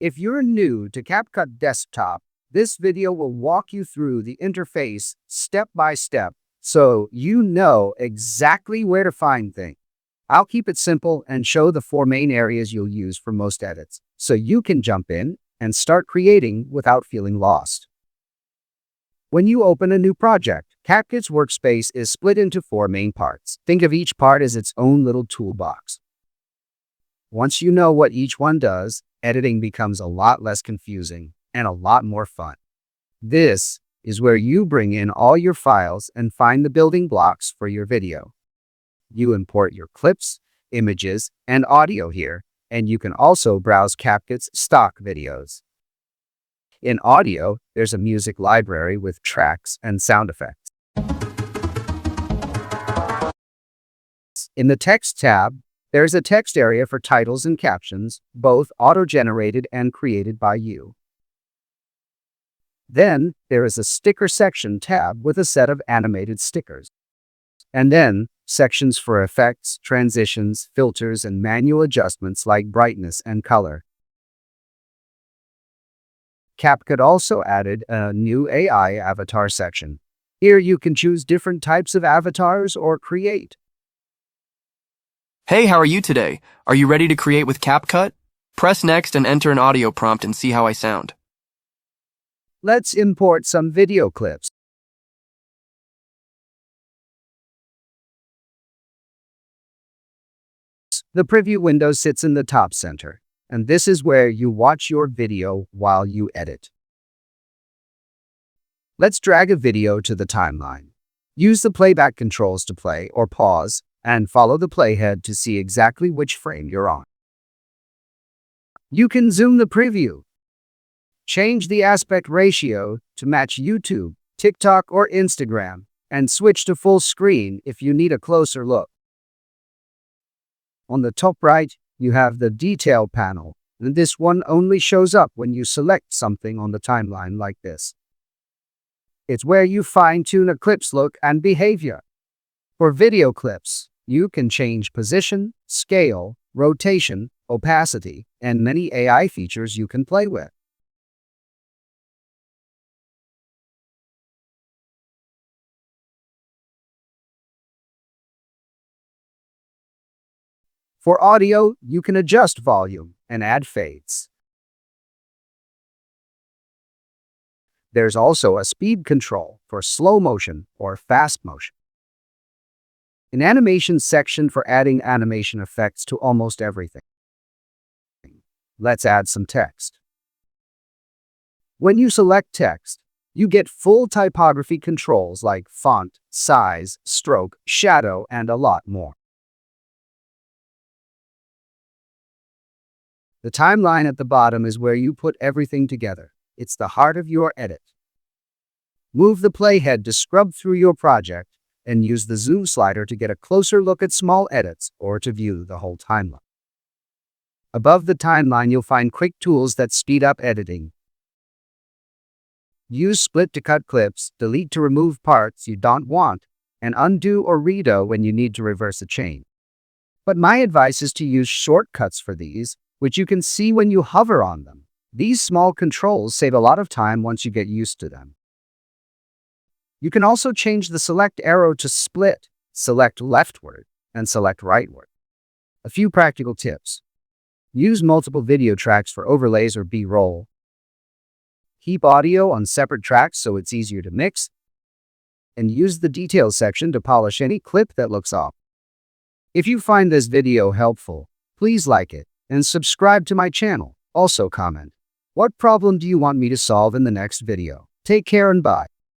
If you're new to CapCut Desktop, this video will walk you through the interface step by step so you know exactly where to find things. I'll keep it simple and show the 4 main areas you'll use for most edits, so you can jump in and start creating without feeling lost. When you open a new project, CapCut's workspace is split into 4 main parts. Think of each part as its own little toolbox. Once you know what each one does, editing becomes a lot less confusing and a lot more fun. This is where you bring in all your files and find the building blocks for your video. You import your clips, images, and audio here, and you can also browse CapCut's stock videos. In audio, there's a music library with tracks and sound effects. In the text tab, there's a text area for titles and captions, both auto-generated and created by you. Then, there is a sticker section tab with a set of animated stickers. And then, sections for effects, transitions, filters, and manual adjustments like brightness and color. CapCut also added a new AI avatar section. Here you can choose different types of avatars or create. Hey, how are you today? Are you ready to create with CapCut? Press next and enter an audio prompt and see how I sound. Let's import some video clips. The preview window sits in the top center, and this is where you watch your video while you edit. Let's drag a video to the timeline. Use the playback controls to play or pause, and follow the playhead to see exactly which frame you're on. You can zoom the preview. Change the aspect ratio to match YouTube, TikTok, or Instagram, and switch to full screen if you need a closer look. On the top right, you have the detail panel, and this one only shows up when you select something on the timeline like this. It's where you fine-tune a clip's look and behavior. For video clips, you can change position, scale, rotation, opacity, and many AI features you can play with. For audio, you can adjust volume and add fades. There's also a speed control for slow motion or fast motion. An animation section for adding animation effects to almost everything. Let's add some text. When you select text, you get full typography controls like font, size, stroke, shadow, and a lot more. The timeline at the bottom is where you put everything together. It's the heart of your edit. Move the playhead to scrub through your project and use the zoom slider to get a closer look at small edits or to view the whole timeline. Above the timeline, you'll find quick tools that speed up editing. Use split to cut clips, delete to remove parts you don't want, and undo or redo when you need to reverse a change. But my advice is to use shortcuts for these, which you can see when you hover on them. These small controls save a lot of time once you get used to them. You can also change the select arrow to split, select leftward, and select rightward. A few practical tips. Use multiple video tracks for overlays or B-roll. Keep audio on separate tracks so it's easier to mix. And use the details section to polish any clip that looks off. If you find this video helpful, please like it and subscribe to my channel. Also comment, what problem do you want me to solve in the next video? Take care and bye.